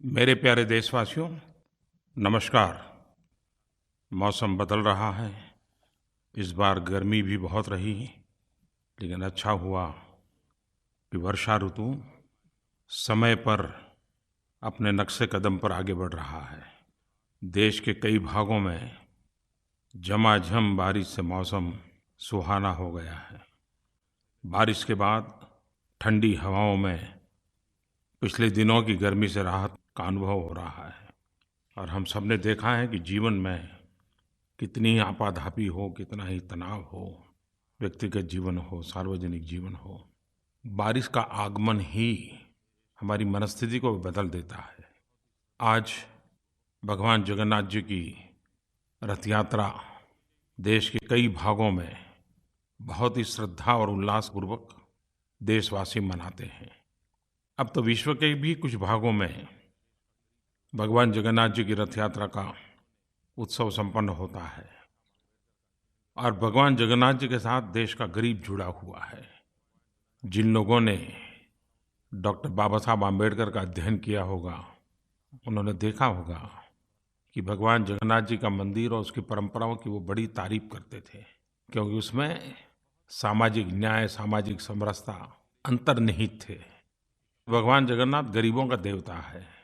मेरे प्यारे देशवासियों, नमस्कार। मौसम बदल रहा है। इस बार गर्मी भी बहुत रही, लेकिन अच्छा हुआ कि वर्षा ऋतु समय पर अपने नक्शे कदम पर आगे बढ़ रहा है। देश के कई भागों में झमाझम बारिश से मौसम सुहाना हो गया है। बारिश के बाद ठंडी हवाओं में पिछले दिनों की गर्मी से राहत का अनुभव हो रहा है। और हम सब ने देखा है कि जीवन में कितनी ही आपाधापी हो, कितना ही तनाव हो, व्यक्तिगत जीवन हो, सार्वजनिक जीवन हो, बारिश का आगमन ही हमारी मनस्थिति को बदल देता है। आज भगवान जगन्नाथ जी की रथ यात्रा देश के कई भागों में बहुत ही श्रद्धा और उल्लासपूर्वक देशवासी मनाते हैं। अब तो विश्व के भी कुछ भागों में भगवान जगन्नाथ जी की रथ यात्रा का उत्सव संपन्न होता है। और भगवान जगन्नाथ जी के साथ देश का गरीब जुड़ा हुआ है। जिन लोगों ने डॉक्टर बाबा साहब आम्बेडकर का अध्ययन किया होगा, उन्होंने देखा होगा कि भगवान जगन्नाथ जी का मंदिर और उसकी परंपराओं की वो बड़ी तारीफ करते थे, क्योंकि उसमें सामाजिक न्याय, सामाजिक समरसता अंतर्निहित थे। भगवान जगन्नाथ गरीबों का देवता है।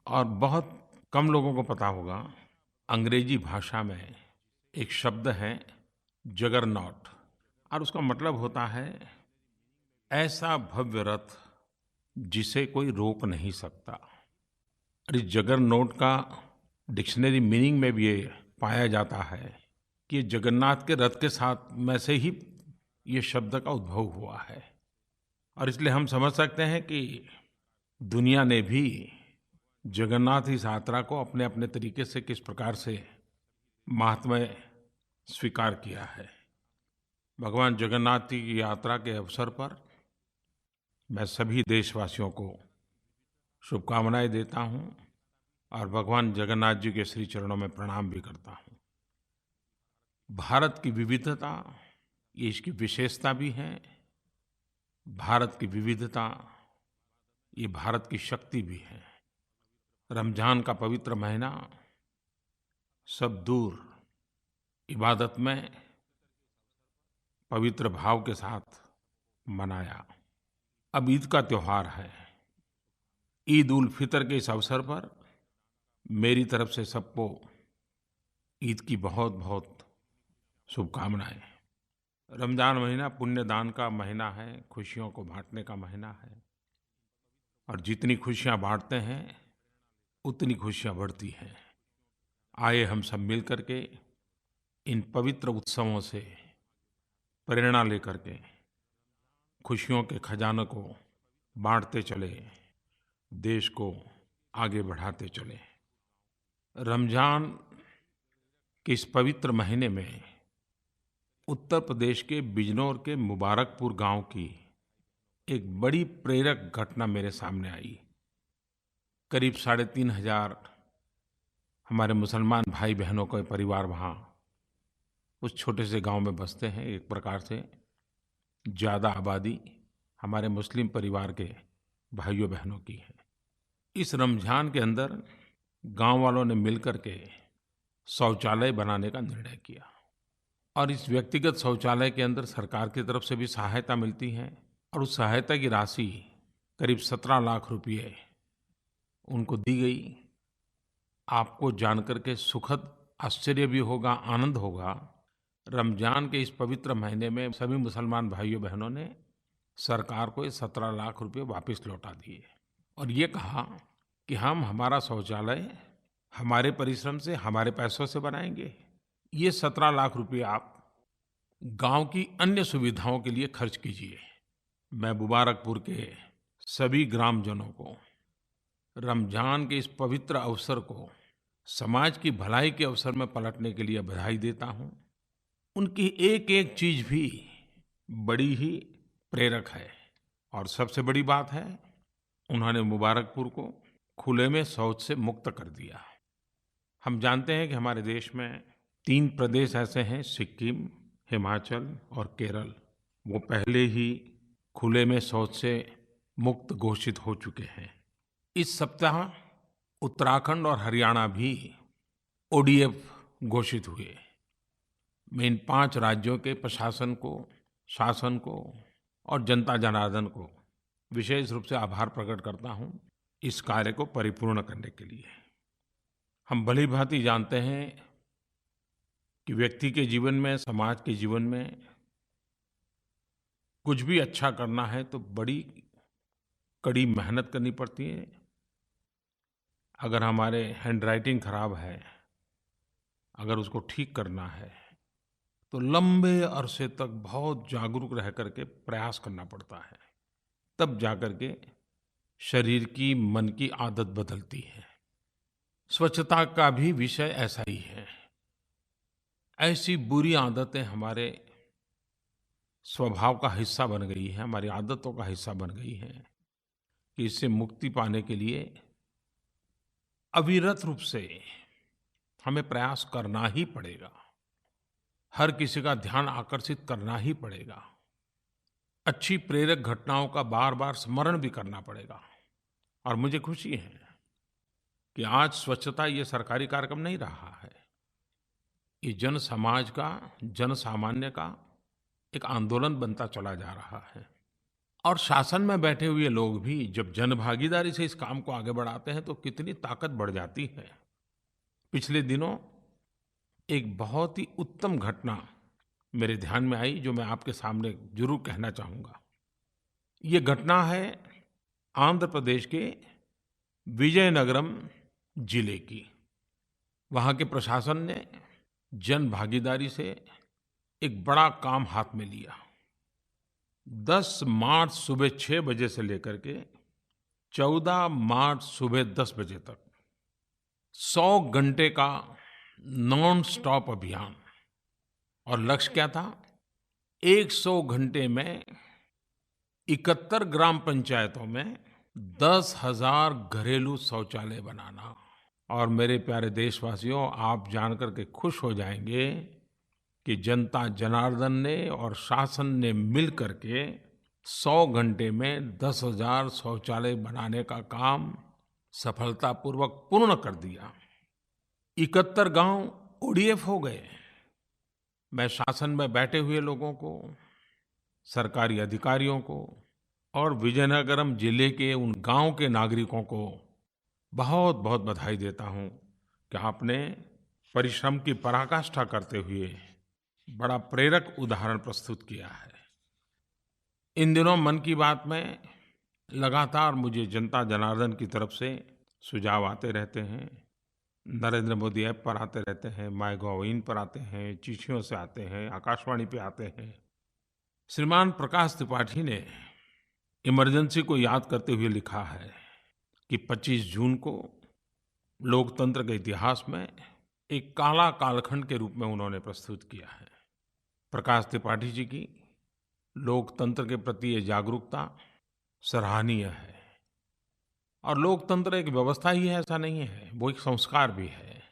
और बहुत कम लोगों को पता होगा, अंग्रेजी भाषा में एक शब्द है जगरनॉट, और उसका मतलब होता है ऐसा भव्य रथ जिसे कोई रोक नहीं सकता। और इस जगरनॉट का डिक्शनरी मीनिंग में भी ये पाया जाता है कि ये जगन्नाथ के रथ के साथ में से ही ये शब्द का उद्भव हुआ है। और इसलिए हम समझ सकते हैं कि दुनिया ने भी जगन्नाथ इस यात्रा को अपने अपने तरीके से किस प्रकार से महात्म्य स्वीकार किया है। भगवान जगन्नाथ जी की यात्रा के अवसर पर मैं सभी देशवासियों को शुभकामनाएं देता हूं और भगवान जगन्नाथ जी के श्री चरणों में प्रणाम भी करता हूं। भारत की विविधता, ये इसकी विशेषता भी है। भारत की विविधता, ये भारत की शक्ति भी है। रमज़ान का पवित्र महीना सब दूर इबादत में पवित्र भाव के साथ मनाया। अब ईद का त्योहार है। ईद उल फितर के इस अवसर पर मेरी तरफ से सबको ईद की बहुत बहुत शुभकामनाएं। रमज़ान महीना पुण्य दान का महीना है, खुशियों को बांटने का महीना है। और जितनी खुशियां बांटते हैं उतनी खुशियां बढ़ती हैं। आइए हम सब मिल करके इन पवित्र उत्सवों से प्रेरणा लेकर के खुशियों के खजाने को बांटते चले, देश को आगे बढ़ाते चले। रमज़ान के इस पवित्र महीने में उत्तर प्रदेश के बिजनौर के मुबारकपुर गांव की एक बड़ी प्रेरक घटना मेरे सामने आई। करीब 3,500 हमारे मुसलमान भाई बहनों के परिवार वहाँ उस छोटे से गांव में बसते हैं। एक प्रकार से ज़्यादा आबादी हमारे मुस्लिम परिवार के भाइयों बहनों की है। इस रमज़ान के अंदर गांव वालों ने मिलकर के शौचालय बनाने का निर्णय किया। और इस व्यक्तिगत शौचालय के अंदर सरकार की तरफ से भी सहायता मिलती है। और उस सहायता की राशि करीब 17 लाख रुपये उनको दी गई। आपको जानकर के सुखद आश्चर्य भी होगा, आनंद होगा। रमज़ान के इस पवित्र महीने में सभी मुसलमान भाइयों बहनों ने सरकार को ये 17 लाख रुपये वापस लौटा दिए और ये कहा कि हम हमारा शौचालय हमारे परिश्रम से, हमारे पैसों से बनाएंगे। ये 17 लाख रुपये आप गांव की अन्य सुविधाओं के लिए खर्च कीजिए। मैं मुबारकपुर के सभी ग्रामजनों को रमज़ान के इस पवित्र अवसर को समाज की भलाई के अवसर में पलटने के लिए बधाई देता हूँ। उनकी एक-एक चीज़ भी बड़ी ही प्रेरक है। और सबसे बड़ी बात है, उन्होंने मुबारकपुर को खुले में शौच से मुक्त कर दिया। हम जानते हैं कि हमारे देश में 3 प्रदेश ऐसे हैं, सिक्किम, हिमाचल और केरल। वो पहले ही खुले में शौच से मुक्त घोषित हो चुके हैं। इस सप्ताह उत्तराखंड और हरियाणा भी ओडीएफ घोषित हुए। मैं इन 5 राज्यों के प्रशासन को, शासन को और जनता जनार्दन को विशेष रूप से आभार प्रकट करता हूँ इस कार्य को परिपूर्ण करने के लिए। हम भली-भांति जानते हैं कि व्यक्ति के जीवन में, समाज के जीवन में कुछ भी अच्छा करना है तो बड़ी कड़ी मेहनत करनी पड़ती है। अगर हमारे हैंडराइटिंग खराब है, अगर उसको ठीक करना है, तो लंबे अरसे तक बहुत जागरूक रह करके प्रयास करना पड़ता है। तब जाकर के शरीर की, मन की आदत बदलती है। स्वच्छता का भी विषय ऐसा ही है। ऐसी बुरी आदतें हमारे स्वभाव का हिस्सा बन गई हैं, हमारी आदतों का हिस्सा बन गई हैं कि इससे मुक्ति पाने के लिए अविरत रूप से हमें प्रयास करना ही पड़ेगा। हर किसी का ध्यान आकर्षित करना ही पड़ेगा। अच्छी प्रेरक घटनाओं का बार-बार स्मरण भी करना पड़ेगा। और मुझे खुशी है कि आज स्वच्छता ये सरकारी कार्यक्रम नहीं रहा है। ये जन समाज का, जन सामान्य का एक आंदोलन बनता चला जा रहा है। और शासन में बैठे हुए लोग भी जब जनभागीदारी से इस काम को आगे बढ़ाते हैं तो कितनी ताकत बढ़ जाती है। पिछले दिनों एक बहुत ही उत्तम घटना मेरे ध्यान में आई जो मैं आपके सामने ज़रूर कहना चाहूँगा। ये घटना है आंध्र प्रदेश के विजयनगरम जिले की। वहाँ के प्रशासन ने जन भागीदारी से एक बड़ा काम हाथ में लिया। 10 मार्च सुबह 6 बजे से लेकर के 14 मार्च सुबह 10 बजे तक 100 घंटे का नॉन स्टॉप अभियान। और लक्ष्य क्या था? 100 घंटे में 71 ग्राम पंचायतों में 10,000 घरेलू शौचालय बनाना। और मेरे प्यारे देशवासियों, आप जानकर के खुश हो जाएंगे कि जनता जनार्दन ने और शासन ने मिल करके 100 घंटे में 10,000 शौचालय बनाने का काम सफलतापूर्वक पूर्ण कर दिया। 71 गांव ओडीएफ हो गए। मैं शासन में बैठे हुए लोगों को, सरकारी अधिकारियों को और विजयनगरम जिले के उन गांव के नागरिकों को बहुत बहुत बधाई देता हूं कि आपने परिश्रम की पराकाष्ठा करते हुए बड़ा प्रेरक उदाहरण प्रस्तुत किया है। इन दिनों मन की बात में लगातार मुझे जनता जनार्दन की तरफ से सुझाव आते रहते हैं। नरेंद्र मोदी ऐप पर आते रहते हैं, माइगोव पर आते हैं, चिट्ठियों से आते हैं, आकाशवाणी पे आते हैं। श्रीमान प्रकाश त्रिपाठी ने इमरजेंसी को याद करते हुए लिखा है कि 25 जून को लोकतंत्र के इतिहास में एक काला कालखंड के रूप में उन्होंने प्रस्तुत किया है। प्रकाश त्रिपाठी जी की लोकतंत्र के प्रति ये जागरूकता सराहनीय है। और लोकतंत्र एक व्यवस्था ही है ऐसा नहीं है, वो एक संस्कार भी है।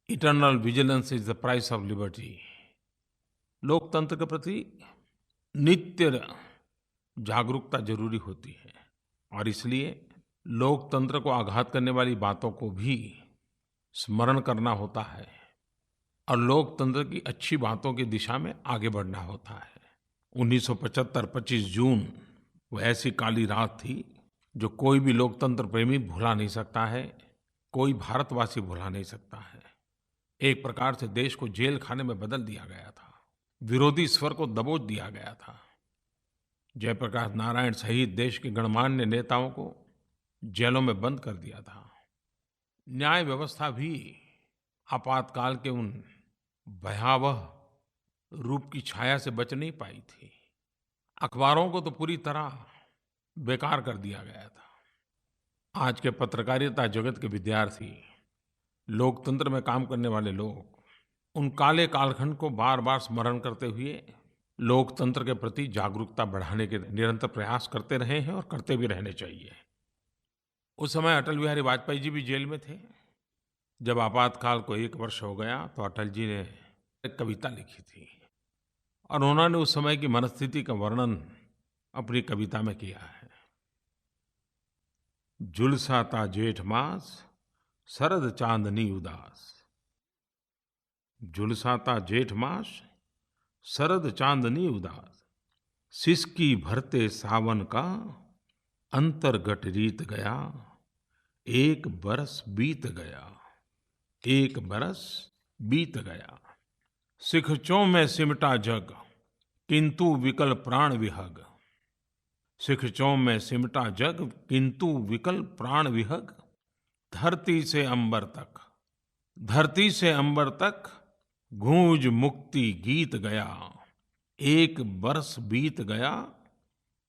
Eternal vigilance is the price of liberty. लोकतंत्र के प्रति नित्य जागरूकता जरूरी होती है। और इसलिए लोकतंत्र को आघात करने वाली बातों को भी स्मरण करना होता है और लोकतंत्र की अच्छी बातों की दिशा में आगे बढ़ना होता है। 1975 25 जून वो ऐसी काली रात थी जो कोई भी लोकतंत्र प्रेमी भुला नहीं सकता है, कोई भारतवासी भुला नहीं सकता है। एक प्रकार से देश को जेल खाने में बदल दिया गया था, विरोधी स्वर को दबोच दिया गया था। जयप्रकाश नारायण सहित देश के गणमान्य नेताओं को जेलों में बंद कर दिया था। न्याय व्यवस्था भी आपातकाल के उन भयावह रूप की छाया से बच नहीं पाई थी। अखबारों को तो पूरी तरह बेकार कर दिया गया था। आज के पत्रकारिता जगत के विद्यार्थी, लोकतंत्र में काम करने वाले लोग उन काले कालखंड को बार-बार स्मरण करते हुए लोकतंत्र के प्रति जागरूकता बढ़ाने के निरंतर प्रयास करते रहे हैं और करते भी रहने चाहिए। उस समय अटल बिहारी वाजपेयी जी भी जेल में थे। जब आपातकाल को 1 वर्ष हो गया तो अटल जी ने एक कविता लिखी थी और उन्होंने उस समय की मनस्थिति का वर्णन अपनी कविता में किया है। झुलसाता जेठ मास शरद चांदनी उदास। झुलसाता जेठ मास, शरद चांदनी उदास। सिसकी भरते सावन का, अंतर्घट रीत गया। एक बरस बीत गया, एक बरस बीत गया। सिखचों में सिमटा जग, किंतु विकल प्राण विहग। सिखचों में सिमटा जग, किंतु विकल प्राण विहग। धरती से अंबर तक, धरती से अंबर तक, गूंज मुक्ति गीत गया। एक बरस बीत गया,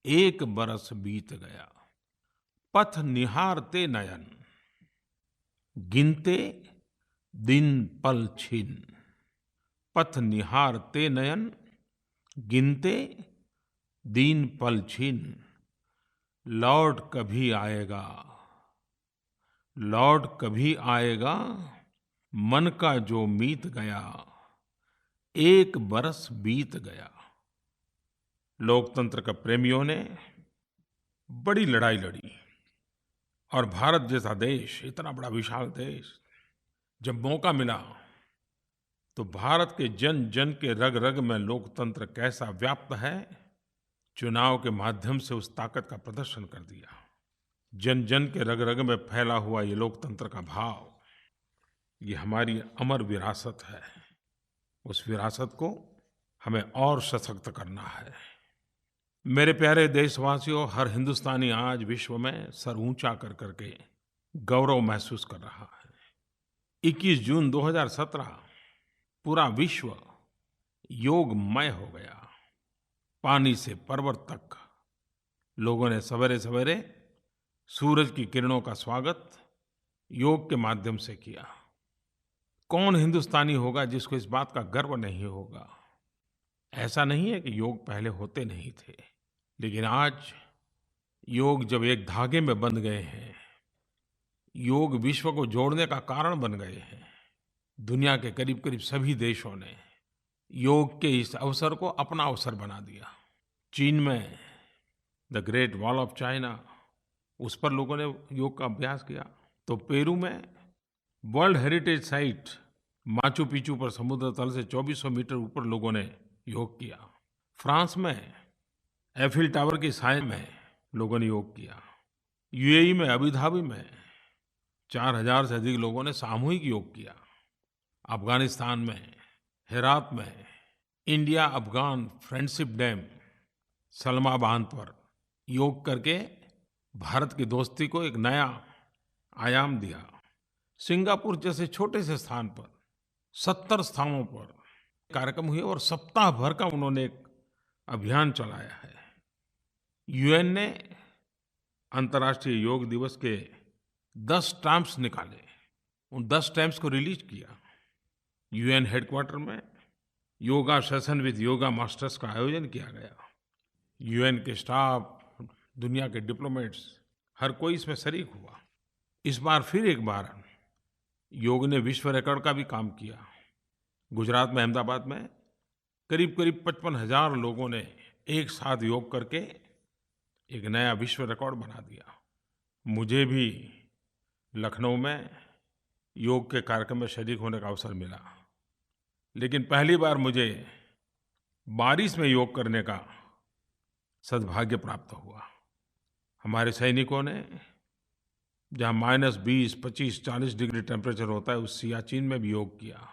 एक बरस बीत गया। पथ निहारते नयन, गिनते दिन पल छिन। पथ निहारते नयन, गिनते दिन पल छिन। लौट कभी आएगा, लौट कभी आएगा, मन का जो मीत गया। एक बरस बीत गया। लोकतंत्र के प्रेमियों ने बड़ी लड़ाई लड़ी और भारत जैसा देश, इतना बड़ा विशाल देश, जब मौका मिला तो भारत के जन जन के रग रग में लोकतंत्र कैसा व्याप्त है, चुनाव के माध्यम से उस ताकत का प्रदर्शन कर दिया। जन जन के रग रग में फैला हुआ ये लोकतंत्र का भाव, ये हमारी अमर विरासत है। उस विरासत को हमें और सशक्त करना है। मेरे प्यारे देशवासियों, हर हिंदुस्तानी आज विश्व में सर ऊंचा कर करके गौरव महसूस कर रहा है। 21 जून 2017 पूरा विश्व योगमय हो गया। पानी से पर्वत तक लोगों ने सवेरे सवेरे सूरज की किरणों का स्वागत योग के माध्यम से किया। कौन हिंदुस्तानी होगा जिसको इस बात का गर्व नहीं होगा? ऐसा नहीं है कि योग पहले होते नहीं थे, लेकिन आज योग जब एक धागे में बंध गए हैं, योग विश्व को जोड़ने का कारण बन गए हैं। दुनिया के करीब करीब सभी देशों ने योग के इस अवसर को अपना अवसर बना दिया। चीन में the great wall of China, उस पर लोगों ने योग का अभ्यास किया। तो पेरू में world heritage site Machu Picchu पर समुद्र तल से 2400 मीटर ऊपर लोगों ने योग किया। फ्रांस में एफिल टावर की साय में लोगों ने योग किया। यूएई में अबू धाबी में 4000 से अधिक लोगों ने सामूहिक योग किया। अफगानिस्तान में हेरात में India Afghan friendship dam Salma बांध पर योग करके भारत की दोस्ती को एक नया आयाम दिया। सिंगापुर जैसे छोटे से स्थान पर 70 स्थानों पर कार्यक्रम हुए और सप्ताह भर का उन्होंने एक अभियान चलाया है। यूएन ने अंतर्राष्ट्रीय योग दिवस के 10 स्टैम्प्स निकाले, उन 10 स्टैम्प्स को रिलीज किया। यूएन हेडक्वार्टर में yoga session with yoga masters का आयोजन किया गया। यूएन के स्टाफ, दुनिया के डिप्लोमेट्स, हर कोई इसमें शरीक हुआ। इस बार फिर एक बार योग ने विश्व रिकॉर्ड का भी काम किया। गुजरात में अहमदाबाद में करीब 55,000 लोगों ने एक साथ योग करके एक नया विश्व रिकॉर्ड बना दिया। मुझे भी लखनऊ में योग के कार्यक्रम में शरीक होने का अवसर मिला, लेकिन पहली बार मुझे बारिश में योग करने का सद्भाग्य प्राप्त हुआ। हमारे सैनिकों ने जहाँ -20, 25, 40 डिग्री टेम्परेचर होता है, उस सियाचिन में भी योग किया।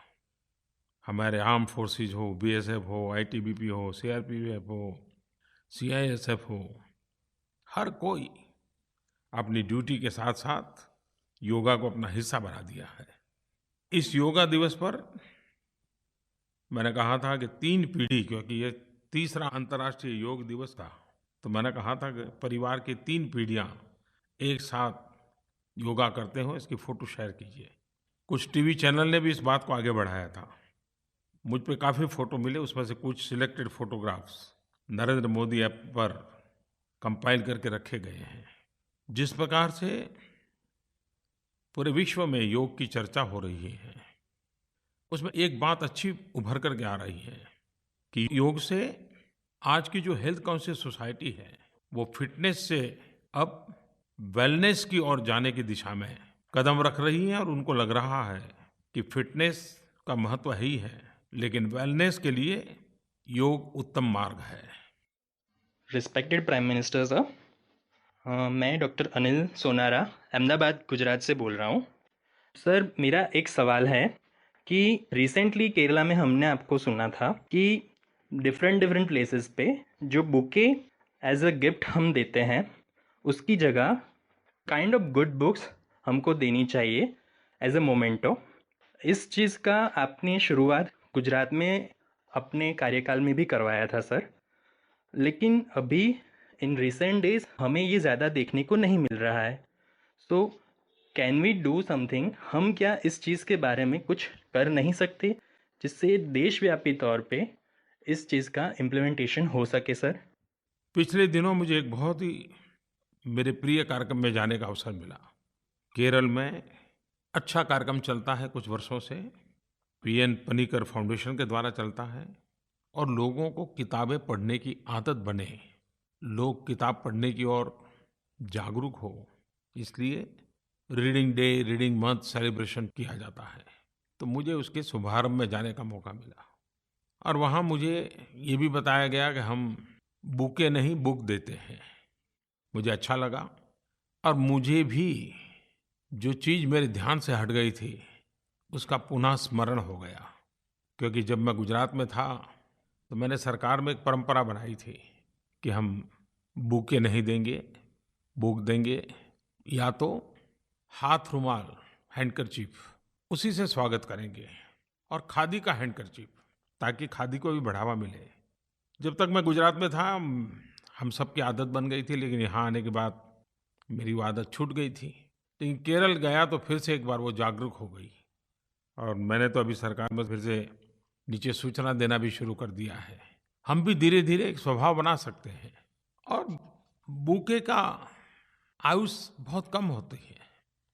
हमारे आर्म फोर्सेस हो, बीएसएफ हो, आईटीबीपी हो, सीआरपीएफ हो, सीआईएसएफ हो, हर कोई अपनी ड्यूटी के साथ साथ योगा को अपना हिस्सा बना दिया है। इस योगा दिवस पर मैंने कहा था कि 3 पीढ़ी, क्योंकि ये तीसरा अंतर्राष्ट्रीय योग दिवस था, तो मैंने कहा था कि परिवार की 3 पीढ़ियां एक साथ योगा करते हो, इसकी फोटो शेयर कीजिए। कुछ टीवी चैनल ने भी इस बात को आगे बढ़ाया था। मुझ पे काफ़ी फोटो मिले, उसमें से कुछ selected photographs Narendra Modi app पर कंपाइल करके रखे गए हैं। जिस प्रकार से पूरे विश्व में योग की चर्चा हो रही है, उसमें एक बात अच्छी उभर करके आ रही है कि योग से आज की जो हेल्थ कॉन्शियस सोसाइटी है, वो फिटनेस से अब वेलनेस की ओर जाने की दिशा में कदम रख रही हैं और उनको लग रहा है कि फिटनेस का महत्व है ही है, लेकिन वेलनेस के लिए योग उत्तम मार्ग है। रिस्पेक्टेड प्राइम मिनिस्टर सर, मैं डॉक्टर अनिल सोनारा अहमदाबाद गुजरात से बोल रहा हूँ। सर, मेरा एक सवाल है कि रिसेंटली केरला में हमने आपको सुना था कि डिफरेंट डिफरेंट प्लेसेस पे जो बुके एज अ गिफ्ट हम देते हैं, उसकी जगह काइंड ऑफ गुड बुक्स हमको देनी चाहिए एज अ मोमेंटो। इस चीज़ का आपने शुरुआत गुजरात में अपने कार्यकाल में भी करवाया था सर, लेकिन अभी इन रिसेंट डेज हमें ये ज़्यादा देखने को नहीं मिल रहा है। So can we do something? हम क्या इस चीज़ के बारे में कुछ कर नहीं सकते जिससे देशव्यापी तौर पे इस चीज़ का इम्प्लीमेंटेशन हो सके सर? पिछले दिनों मुझे एक बहुत ही मेरे प्रिय कार्यक्रम में जाने का अवसर मिला। केरल में अच्छा कार्यक्रम चलता है कुछ वर्षों से, पीएन पनिकर फाउंडेशन के द्वारा चलता है, और लोगों को किताबें पढ़ने की आदत बने, लोग किताब पढ़ने की ओर जागरूक हो, इसलिए reading day, reading month celebration किया जाता है। तो मुझे उसके शुभारंभ में जाने का मौका मिला और वहाँ मुझे ये भी बताया गया कि हम बुके नहीं बुक देते हैं। मुझे अच्छा लगा और मुझे भी जो चीज़ मेरे ध्यान से हट गई थी उसका पुनः स्मरण हो गया, क्योंकि जब मैं गुजरात में था तो मैंने सरकार में एक परंपरा बनाई थी कि हम बुके नहीं देंगे, बुक देंगे या तो हाथ रुमाल, हैंडकरचीफ, उसी से स्वागत करेंगे, और खादी का हैंडकरचीफ, ताकि खादी को भी बढ़ावा मिले। जब तक मैं गुजरात में था हम सब की आदत बन गई थी, लेकिन यहाँ आने के बाद मेरी वो आदत छूट गई थी। लेकिन केरल गया तो फिर से एक बार वो जागरूक हो गई और मैंने तो अभी सरकार में फिर से नीचे सूचना देना भी शुरू कर दिया है। हम भी धीरे-धीरे एक स्वभाव बना सकते हैं और बुके का आयुष बहुत कम होती है।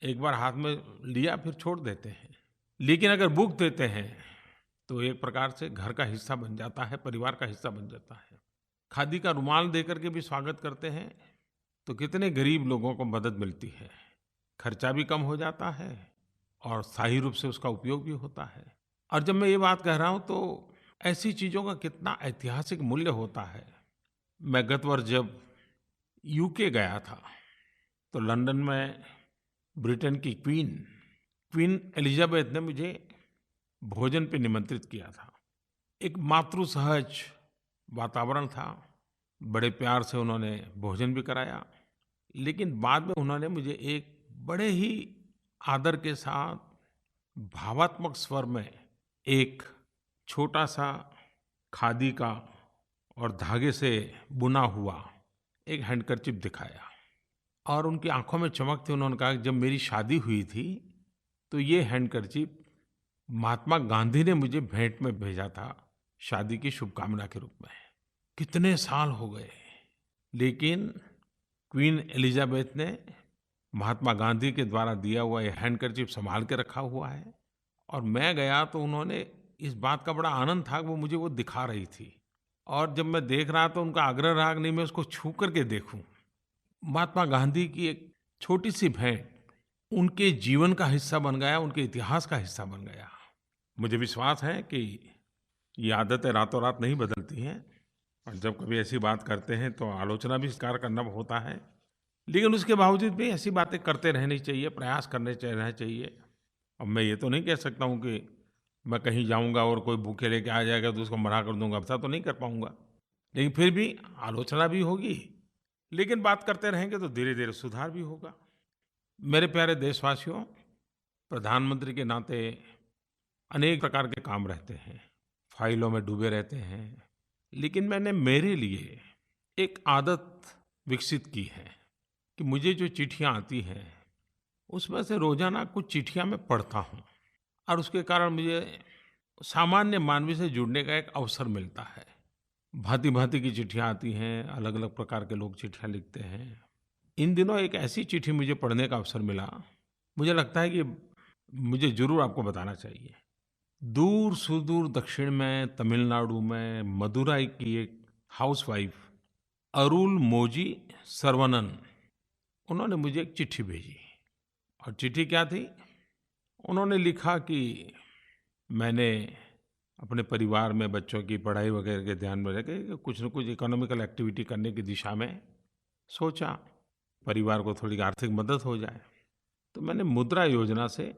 एक बार हाथ में लिया फिर छोड़ देते हैं। लेकिन अगर बुक देते हैं तो एक प्रकार से घर का हिस्सा बन जाता है, परिवार का हिस्सा बन जाता है। खादी का रुमाल देकर के भी स्वागत करते हैं तो कितने गरीब लोगों को मदद मिलती है, खर्चा भी कम हो जाता है और स्थायी रूप से उसका उपयोग भी होता है। और जब मैं ये बात कह रहा हूँ तो ऐसी चीज़ों का कितना ऐतिहासिक मूल्य होता है। मैं गत वर्ष जब यूके गया था तो लंदन में ब्रिटेन की क्वीन एलिजाबेथ ने मुझे भोजन पे निमंत्रित किया था। एक मातृ सहज वातावरण था, बड़े प्यार से उन्होंने भोजन भी कराया, लेकिन बाद में उन्होंने मुझे एक बड़े ही आदर के साथ भावात्मक स्वर में एक छोटा-सा खादी का और धागे से बुना हुआ एक हैंडकरचीफ दिखाया और उनकी आँखों में चमक थी। उन्होंने कहा कि जब मेरी शादी हुई थी तो ये हैंडकरचीफ महात्मा गांधी ने मुझे भेंट में भेजा था, शादी की शुभकामना के रूप में। कितने साल हो गए, लेकिन क्वीन एलिजाबेथ ने महात्मा गांधी के द्वारा दिया हुआ ये हैंडकरचीफ संभाल के रखा हुआ है। और मैं गया तो उन्होंने, इस बात का बड़ा आनंद था कि वो मुझे वो दिखा रही थी और जब मैं देख रहा तो उनका आग्रह रहा कि नहीं मैं उसको छू करके देखूं। महात्मा गांधी की एक छोटी सी भेंट उनके जीवन का हिस्सा बन गया, उनके इतिहास का हिस्सा बन गया। मुझे विश्वास है कि ये आदतें रातों रात नहीं बदलती हैं और जब कभी ऐसी बात करते हैं तो आलोचना भी स्वीकार करना होता है, लेकिन उसके बावजूद भी ऐसी बातें करते रहनी चाहिए, प्रयास करने रहना चाहिए। अब मैं ये तो नहीं कह सकता हूँ कि मैं कहीं जाऊँगा और कोई भूखे लेके आ जाएगा तो उसको मना कर दूँगा, ऐसा तो नहीं कर पाऊँगा। लेकिन फिर भी आलोचना भी होगी, लेकिन बात करते रहेंगे तो धीरे-धीरे सुधार भी होगा। मेरे प्यारे देशवासियों, प्रधानमंत्री के नाते अनेक प्रकार के काम रहते हैं, फाइलों में डूबे रहते हैं, लेकिन मैंने मेरे लिए एक आदत विकसित की है कि मुझे जो चिट्ठियाँ आती हैं उसमें से रोज़ाना कुछ चिट्ठियाँ मैं पढ़ता हूँ और उसके कारण मुझे सामान्य मानवी से जुड़ने का एक अवसर मिलता है। भांति-भांति की चिट्ठियाँ आती हैं, अलग-अलग प्रकार के लोग चिट्ठियाँ लिखते हैं। इन दिनों एक ऐसी चिट्ठी मुझे पढ़ने का अवसर मिला, मुझे लगता है कि मुझे ज़रूर आपको बताना चाहिए। दूर-सुदूर दक्षिण में तमिलनाडु में मदुराई की एक हाउसवाइफ अरुल मोजी सर्वनन, उन्होंने मुझे एक चिट्ठी भेजी और चिट्ठी क्या थी? उन्होंने लिखा कि मैंने अपने परिवार में बच्चों की पढ़ाई वगैरह के ध्यान में रख के कुछ न कुछ इकोनॉमिकल एक्टिविटी करने की दिशा में सोचा, परिवार को थोड़ी आर्थिक मदद हो जाए। तो मैंने मुद्रा योजना से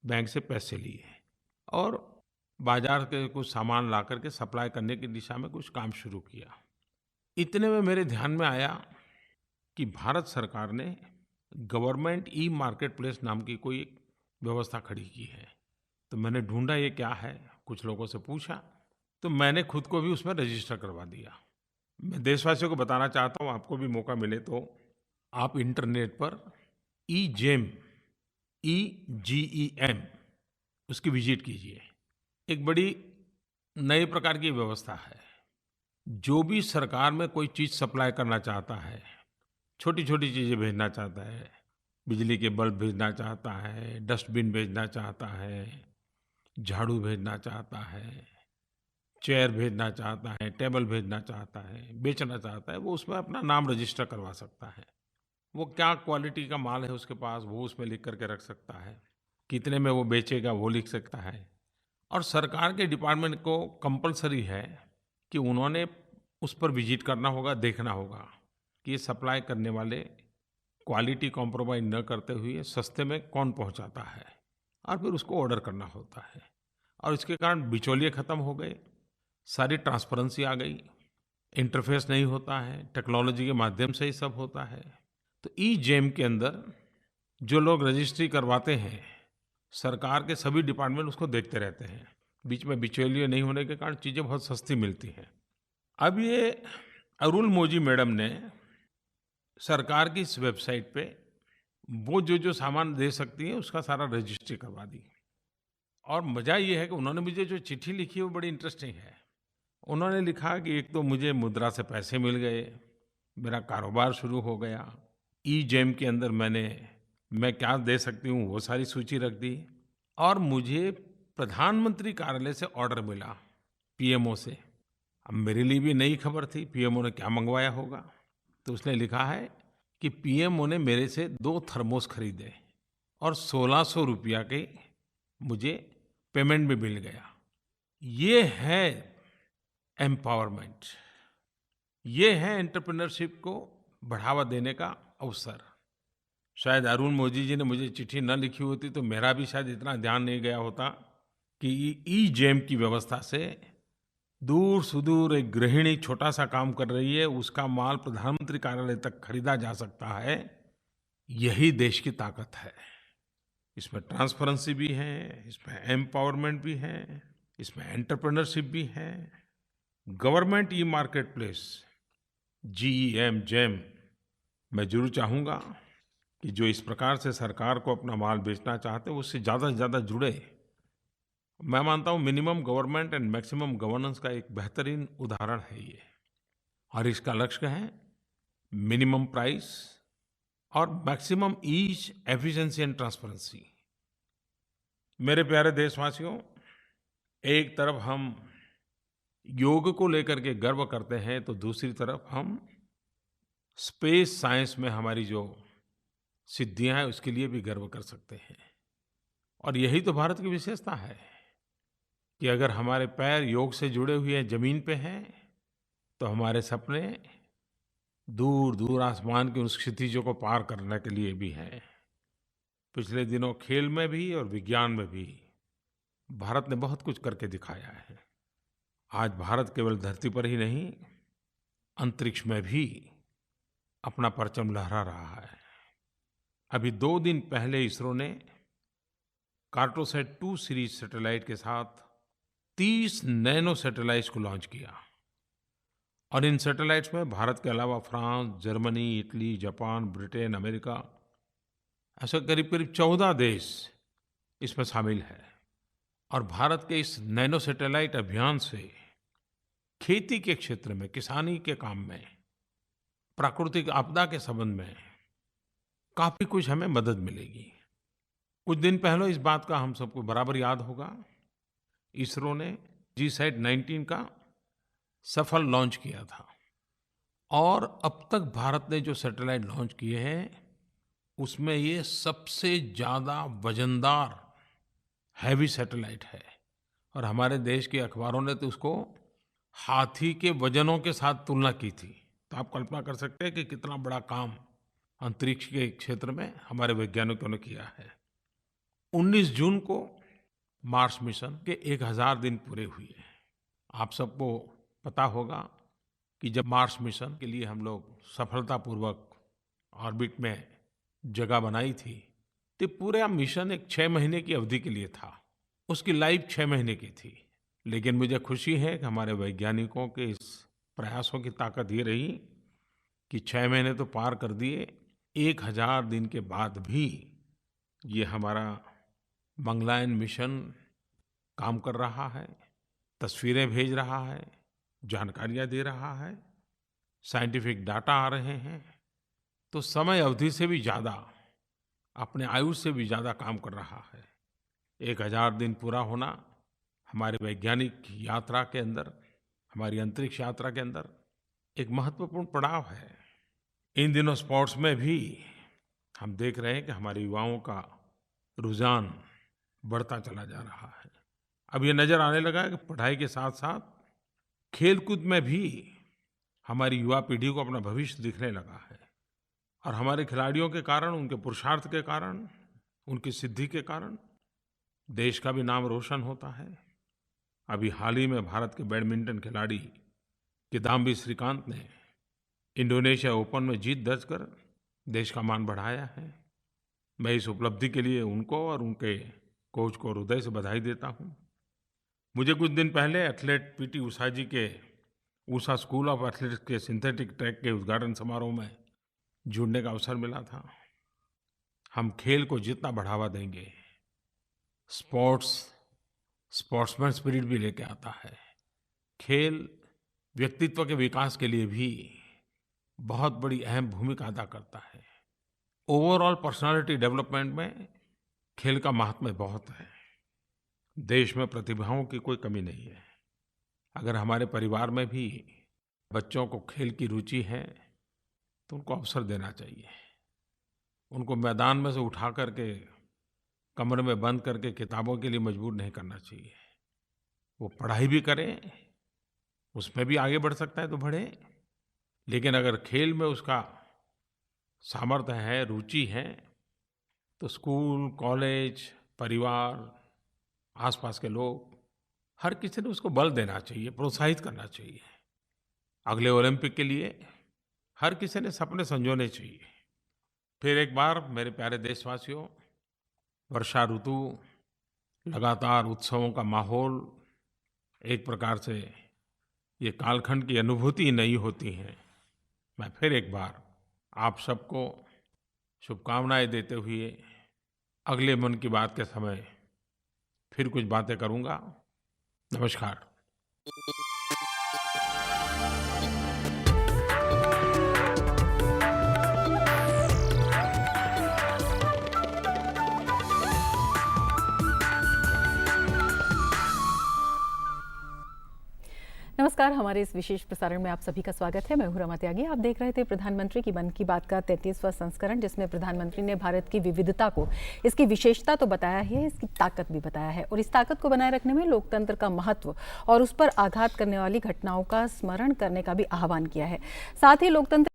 बैंक से पैसे लिए और बाज़ार के कुछ सामान ला कर के सप्लाई करने की दिशा में कुछ काम शुरू किया। इतने में मेरे ध्यान में आया कि भारत सरकार ने गवर्नमेंट ई मार्केट प्लेस नाम की कोई एक व्यवस्था खड़ी की है। तो मैंने ढूंढा ये क्या है, कुछ लोगों से पूछा, तो मैंने खुद को भी उसमें रजिस्टर करवा दिया। मैं देशवासियों को बताना चाहता हूँ, आपको भी मौका मिले तो आप इंटरनेट पर ई-जेम, EGEM उसकी विजिट कीजिए। एक बड़ी नए प्रकार की व्यवस्था है। जो भी सरकार में कोई चीज़ सप्लाई करना चाहता है, छोटी-छोटी चीज़ें भेजना चाहता है, बिजली के बल्ब भेजना चाहता है, डस्टबिन भेजना चाहता है, झाड़ू भेजना चाहता है, चेयर भेजना चाहता है, टेबल भेजना चाहता है, बेचना चाहता है, वो उसमें अपना नाम रजिस्टर करवा सकता है। वो क्या क्वालिटी का माल है उसके पास, वो उसमें लिख करके रख सकता है। कितने में वो बेचेगा, वो लिख सकता है। और सरकार के डिपार्टमेंट को कंपल्सरी है कि उन्होंने उस पर विजिट करना होगा, देखना होगा कि ये सप्लाई करने वाले क्वालिटी कॉम्प्रोमाइज़ न करते हुए सस्ते में कौन पहुंचाता है, और फिर उसको ऑर्डर करना होता है। और इसके कारण बिचौलिए ख़त्म हो गए, सारी ट्रांसपेरेंसी आ गई, इंटरफेस नहीं होता है, टेक्नोलॉजी के माध्यम से ही सब होता है। तो ई-जेम के अंदर जो लोग रजिस्ट्री करवाते हैं, सरकार के सभी डिपार्टमेंट उसको देखते रहते हैं। बीच में बिचौलिए नहीं होने के कारण चीज़ें बहुत सस्ती मिलती हैं। अब ये अरुल मोजी मैडम ने सरकार की इस वेबसाइट पे वो जो सामान दे सकती हैं उसका सारा रजिस्ट्री करवा दी। और मज़ा ये है कि उन्होंने मुझे जो चिट्ठी लिखी है वो बड़ी इंटरेस्टिंग है। उन्होंने लिखा कि एक तो मुझे मुद्रा से पैसे मिल गए, मेरा कारोबार शुरू हो गया, ई-जेम के अंदर मैं क्या दे सकती हूँ वो सारी सूची रख दी, और मुझे प्रधानमंत्री कार्यालय से ऑर्डर मिला, पीएमओ से। अब मेरे लिए भी नई खबर थी, पीएमओ ने क्या मंगवाया होगा। तो उसने लिखा है कि पीएमओ ने मेरे से 2 थर्मोस खरीदे और 1600 रुपया के मुझे पेमेंट भी मिल गया। ये है एम्पावरमेंट, ये है एंटरप्रेन्योरशिप को बढ़ावा देने का अवसर। शायद अरुण मोदी जी ने मुझे चिट्ठी न लिखी होती तो मेरा भी शायद इतना ध्यान नहीं गया होता कि ई-जेम की व्यवस्था से दूर सुदूर एक गृहिणी छोटा सा काम कर रही है, उसका माल प्रधानमंत्री कार्यालय तक खरीदा जा सकता है। यही देश की ताकत है। इसमें ट्रांसपेरेंसी भी है, इसमें एम्पावरमेंट भी है, इसमें एंटरप्रेन्योरशिप भी है। Government e market place, GEM, GeM, मैं जरूर चाहूँगा कि जो इस प्रकार से सरकार को अपना माल बेचना चाहते हैं उससे ज़्यादा से ज़्यादा जुड़े। मैं मानता हूँ minimum government and maximum governance का एक बेहतरीन उदाहरण है ये। और इसका लक्ष्य है मिनिमम प्राइस और maximum ease, efficiency and transparency. मेरे प्यारे देशवासियों, एक तरफ हम योग को लेकर के गर्व करते हैं तो दूसरी तरफ हम स्पेस साइंस में हमारी जो सिद्धियां हैं उसके लिए भी गर्व कर सकते हैं। और यही तो भारत की विशेषता है कि अगर हमारे पैर योग से जुड़े हुए हैं, ज़मीन पे हैं, तो हमारे सपने दूर दूर आसमान की उन क्षितिजों को पार करने के लिए भी हैं। पिछले दिनों खेल में भी और विज्ञान में भी भारत ने बहुत कुछ करके दिखाया है। आज भारत केवल धरती पर ही नहीं, अंतरिक्ष में भी अपना परचम लहरा रहा है। अभी 2 दिन पहले इसरो ने कार्टोसैट 2 सीरीज सैटेलाइट के साथ 30 नैनो सैटेलाइट्स को लॉन्च किया। और इन सैटेलाइट्स में भारत के अलावा France, Germany, Italy, Japan, Britain, America, ऐसे करीब-करीब 14 देश इसमें शामिल हैं। और भारत के इस नैनो सैटेलाइट अभियान से खेती के क्षेत्र में, किसानी के काम में, प्राकृतिक आपदा के संबंध में काफ़ी कुछ हमें मदद मिलेगी। कुछ दिन पहले इस बात का हम सबको बराबर याद होगा, इसरो ने GSAT-19 का सफल लॉन्च किया था। और अब तक भारत ने जो सैटेलाइट लॉन्च किए हैं उसमें ये सबसे ज़्यादा वज़नदार हैवी सैटेलाइट है और हमारे देश के अखबारों ने तो उसको हाथी के वज़नों के साथ तुलना की थी। तो आप कल्पना कर सकते हैं कि कितना बड़ा काम अंतरिक्ष के क्षेत्र में हमारे वैज्ञानिकों ने किया है। 19 जून को मार्स मिशन के 1000 दिन पूरे हुए। आप सबको पता होगा कि जब मार्स मिशन के लिए हम लोग सफलतापूर्वक ऑर्बिट में जगह बनाई थी, तो पूरा मिशन एक 6 महीने की अवधि के लिए था। उसकी लाइफ 6 महीने की थी। लेकिन मुझे खुशी है कि हमारे वैज्ञानिकों के इस प्रयासों की ताकत ये रही कि 6 महीने तो पार कर दिए, 1000 दिन के बाद भी ये हमारा मंगलयान मिशन काम कर रहा है, तस्वीरें भेज रहा है, जानकारियाँ दे रहा है, साइंटिफिक डाटा आ रहे हैं। तो समय अवधि से भी ज़्यादा, अपने आयु से भी ज़्यादा काम कर रहा है। 1000 दिन पूरा होना हमारे वैज्ञानिक यात्रा के अंदर, हमारी अंतरिक्ष यात्रा के अंदर एक महत्वपूर्ण पड़ाव है। इन दिनों स्पोर्ट्स में भी हम देख रहे हैं कि हमारे युवाओं का रुझान बढ़ता चला जा रहा है। अब ये नज़र आने लगा है कि पढ़ाई के साथ-साथ खेल-कूद में भी हमारी युवा पीढ़ी को अपना भविष्य दिखने लगा है। और हमारे खिलाड़ियों के कारण, उनके पुरुषार्थ के कारण, उनकी सिद्धि के कारण देश का भी नाम रोशन होता है। अभी हाल ही में भारत के बैडमिंटन खिलाड़ी किदाम्बी श्रीकांत ने इंडोनेशिया ओपन में जीत दर्ज कर देश का मान बढ़ाया है। मैं इस उपलब्धि के लिए उनको और उनके कोच को हृदय से बधाई देता हूँ। मुझे कुछ दिन पहले एथलीट पीटी उषा जी के उषा स्कूल ऑफ एथलेटिक्स के सिंथेटिक ट्रैक के उद्घाटन समारोह में जुड़ने का अवसर मिला था। हम खेल को जितना बढ़ावा देंगे, स्पोर्ट्समैन स्पिरिट भी लेके आता है। खेल व्यक्तित्व के विकास के लिए भी बहुत बड़ी अहम भूमिका अदा करता है। ओवरऑल पर्सनालिटी डेवलपमेंट में खेल का महात्म्य बहुत है। देश में प्रतिभाओं की कोई कमी नहीं है। अगर हमारे परिवार में भी बच्चों को खेल की रुचि है तो उनको अवसर देना चाहिए। उनको मैदान में से उठा करके कमरे में बंद करके किताबों के लिए मजबूर नहीं करना चाहिए। वो पढ़ाई भी करें, उसमें भी आगे बढ़ सकता है तो बढ़े, लेकिन अगर खेल में उसका सामर्थ्य है, रुचि है, तो स्कूल, कॉलेज, परिवार, आसपास के लोग, हर किसी ने उसको बल देना चाहिए, प्रोत्साहित करना चाहिए। अगले ओलंपिक के लिए हर किसी ने सपने संजोने चाहिए। फिर एक बार मेरे प्यारे देशवासियों, वर्षा ऋतु, लगातार उत्सवों का माहौल, एक प्रकार से ये कालखंड की अनुभूति नई होती है। मैं फिर एक बार आप सबको शुभकामनाएं देते हुए अगले मन की बात के समय फिर कुछ बातें करूँगा। नमस्कार। नमस्कार, हमारे इस विशेष प्रसारण में आप सभी का स्वागत है। मैं हूं रमा त्यागी। आप देख रहे थे प्रधानमंत्री की मन की बात का 33वां संस्करण, जिसमें प्रधानमंत्री ने भारत की विविधता को, इसकी विशेषता तो बताया है, इसकी ताकत भी बताया है और इस ताकत को बनाए रखने में लोकतंत्र का महत्व और उस पर आघात करने वाली घटनाओं का स्मरण करने का भी आह्वान किया है। साथ ही लोकतंत्र